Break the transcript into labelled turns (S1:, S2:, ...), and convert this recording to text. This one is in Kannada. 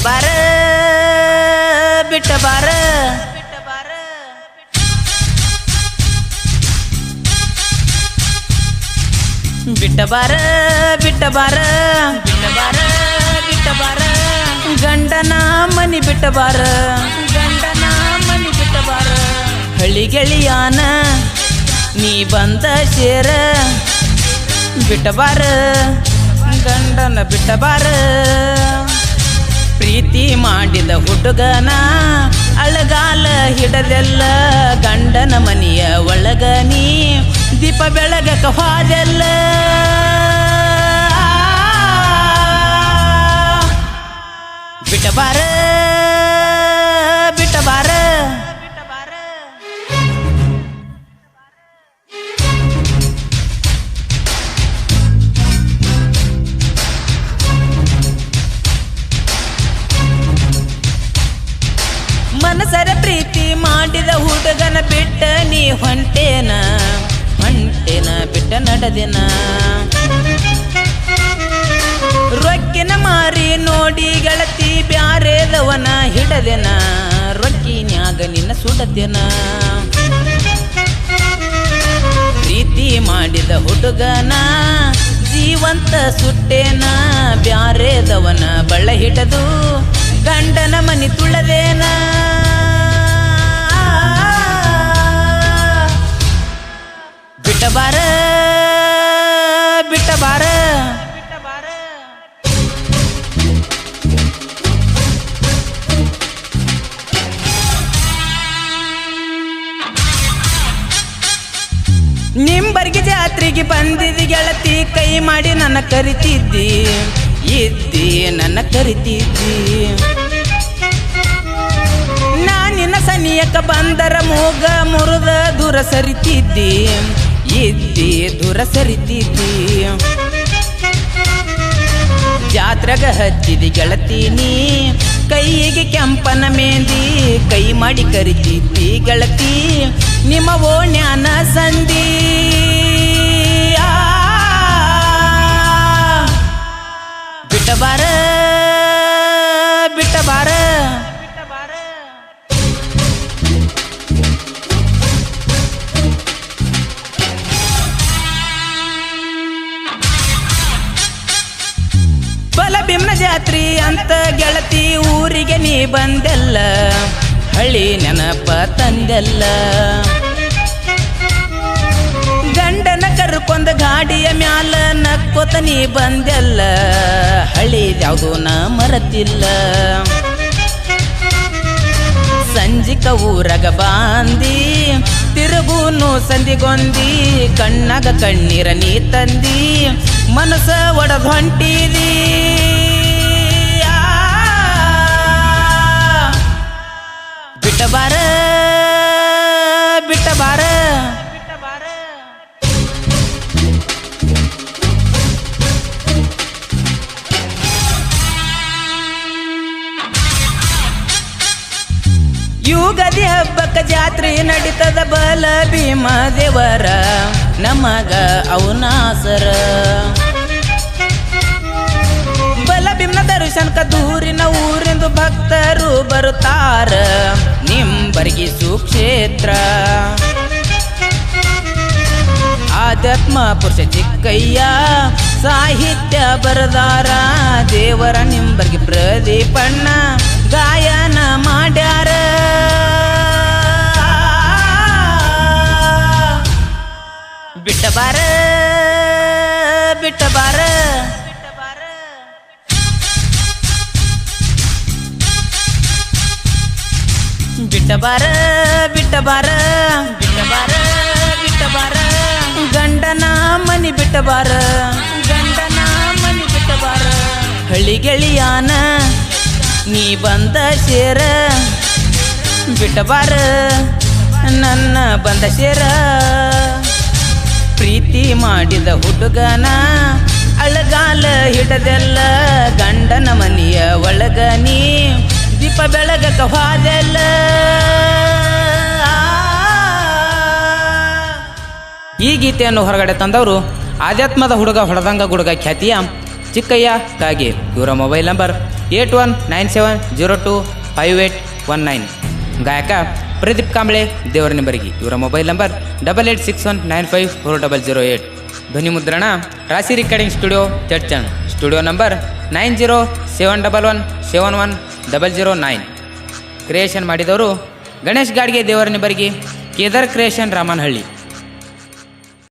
S1: ಬಾರ ಬಿಟ್ಟ ಬಾರ ಬಿಟ್ಟ ಬಾರ ಬಿಟ್ಟ ಬಾರ ಬಿಟ್ಟ ಬಾರ ಬಿಟ್ಟ ಬಾರ ಗಂಡನ ಮನಿ ಬಿಟ್ಟ ಬಾರ ಗಂಡನ ಮನಿ ಬಿಟ್ಟ ಬಾರ ಹಳ್ಳಿ ಗೆಳೆಯಾನ ನೀ ಬಂದ ಸೇರ ಬಿಟ್ಟ ಬಾರ ಗಂಡನ ಬಿಟ್ಟ ಬಾರ ಪ್ರೀತಿ ಮಾಡಿದ ಹುಡುಗನ ಅಳಗಾಲ ಹಿಡದೆಲ್ಲ ಗಂಡನ ಮನಿಯ ಒಳಗ ನೀ ದೀಪ ಬೆಳಗಕ ಹೋದೆಲ್ಲ ಬಿಟ್ಟ ಬಾರ ಬಿಟ್ಟ ಬಾರ ಮನಸರ ಪ್ರೀತಿ ಮಾಡಿದ ಹುಡುಗನ ಬಿಟ್ಟ ನೀ ಹೊಂಟೇನ ಹೊಂಟೇನ ಬಿಟ್ಟ ನಡೆದಿನ ರೊಕ್ಕಿನ ಮಾರಿ ನೋಡಿ ಗೆಳತಿ ಬ್ಯಾರೇದವನ ಹಿಡದೆನ ರೊಕ್ಕಿನ್ಯಾಗ ನಿನ್ನ ಸುಡತೆನ ಪ್ರೀತಿ ಮಾಡಿದ ಹುಡುಗನ ಜೀವಂತ ಸುಟ್ಟೇನ ಬ್ಯಾರೇದವನ ಬಳ್ಳ ಹಿಡದು ಗಂಡನ ಮನಿ ತುಳದೇನ ಬಿಟ್ಟ ಬಾರ ಬಿಟ್ಟ ಬಾರ ನಿಂಬರ್ಗಿ ಜಾತ್ರೆಗೆ ಬಂದಿದ್ದಿ ಗೆಳತಿ ಕೈ ಮಾಡಿ ನನ್ನ ಕರಿತಿದ್ದಿ ಇದ್ದಿ ನನ್ನ ಕರಿತಿದ್ದಿ ನಾನಿನ್ನ ಸನಿಯಕ ಬಂದರ ಮೂಗ ಮುರಿದ ದೂರ ಸರಿತಿದ್ದಿ ಇದ್ದಿ ದೂರ ಸರಿತಿದ್ದಿ ಜಾತ್ರೆಗ ಹಚ್ಚಿದಿ ಗೆಳತೀನಿ ಕೈಗೆ ಕೆಂಪನ ಮೇಂದಿ ಕೈ ಮಾಡಿ ಕರಿತಿದ್ದಿ ಗೆಳತಿ ನಿಮ್ಮ ಓಣ್ಯಾನ ಸಂದಿ ಬಿಟ್ಟ ಬಾರ ಬಿಟ್ಟ ಬಾರ ಬಲಭೀಮ್ನ ಜಾತ್ರಿ ಅಂತ ಗೆಳತಿ ಊರಿಗೆ ನೀ ಬಂದೆಲ್ಲ ಹಳ್ಳಿ ನೆನಪ ತಂದೆಲ್ಲ ಗಂಡನ ಕರ್ಕೊಂಡ ಗಾಡಿಯ ಮ್ಯಾಲ ನಕ್ಕೋತ ನೀ ಬಂದೆಲ್ಲ ಹಳ್ಳಿ ಯಾವುದು ನಾ ಮರತಿಲ್ಲ ಸಂಜಿಕ ಊರಗ ಬಾಂದಿ ತಿರುಗೂನು ಸಂದಿಗೊಂದಿ ಕಣ್ಣಾಗ ಕಣ್ಣೀರ ನೀ ತಂದಿ ಮನಸ ಒಡದ್ ಹೊಂಟಿದಿ ಬಿಟ್ಟ ಬಾರ ಬಿಟ್ಟ ಬಾರ ಯುಗದಿ ಹಬ್ಬಕ್ಕ ಜಾತ್ರೆ ನಡೀತದ ಬಲ ಭೀಮ ದೇವರ ನಮಗ ಅವನಾಸರ ಬಲ ಭೀಮನ ದರ್ಶನಕ ದೂರಿನ ಊರಿಂದು ಭಕ್ತರು ಬರುತ್ತಾರ ನಿಂಬರ್ಗಿ ಸುಕ್ಷೇತ್ರ ಆಧ್ಯಾತ್ಮ ಪುರುಷ ಚಿಕ್ಕಯ್ಯ ಸಾಹಿತ್ಯ ಬರದಾರ ದೇವರ ನಿಂಬರ್ಗಿ ಪ್ರದೀಪಣ್ಣ ಗಾಯನ ಮಾಡ್ಯಾರ ಬಿಟ್ಟ ಬಾರ ಬಿಟ್ಟ ಬಾರ ಬಿಟ್ಟ ಬಾರ ಬಿಟ್ಟ ಬಾರ ಬಿಟ್ಟ ಬಾರ ಬಿಟ್ಟ ಬಾರ ಗಂಡನ ಮನಿ ಬಿಟ್ಟ ಬಾರ ಗಂಡನ ಮನಿ ಬಿಟ್ಟ ಬಾರ ಹಳ್ಳಿ ಗೆಳೆಯಾನ ನೀ ಬಂದ ಸೇರ ಬಿಟ್ಟ ಬಾರ ನನ್ನ ಬಂದ ಸೇರ ಪ್ರೀತಿ ಮಾಡಿದ ಹುಡುಗನ ಅಳಗಾಲ ಹಿಡದೆಲ್ಲ ಗಂಡನ ಮನಿಯ ಒಳಗ ನೀ ದೀಪ ಬೆಳಗಕ ಹೋದೆಲ್ಲ ಈ ಗೀತೆಯನ್ನು ಹೊರಗಡೆ ತಂದವರು ಆಧ್ಯಾತ್ಮದ ಹುಡುಗ ಹೊಡೆದಂಗ ಗುಡುಗ ಖ್ಯಾತಿಯ ಚಿಕ್ಕಯ್ಯ ಕಾಗೆ. ಇವರ ಮೊಬೈಲ್ ನಂಬರ್ 8197025819. ಗಾಯಕ ಪ್ರದೀಪ್ ಕಾಂಬ್ಳೆ ದೇವರ ನಿಂಬರ್ಗಿ. ಇವರ ಮೊಬೈಲ್ ನಂಬರ್ 8861954008. ಧ್ವನಿ ಮುದ್ರಣ ರಾಶಿ recording studio Chadchan. Studio number 9071171009. Creation ಮಾಡಿದವರು ಗಣೇಶ್ ಗಾಡ್ಗೆ ದೇವರ ನಿಂಬರ್ಗಿ, ಕೇದಾರ್ ಕ್ರಿಯೇಷನ್ ರಾಮನಹಳ್ಳಿ.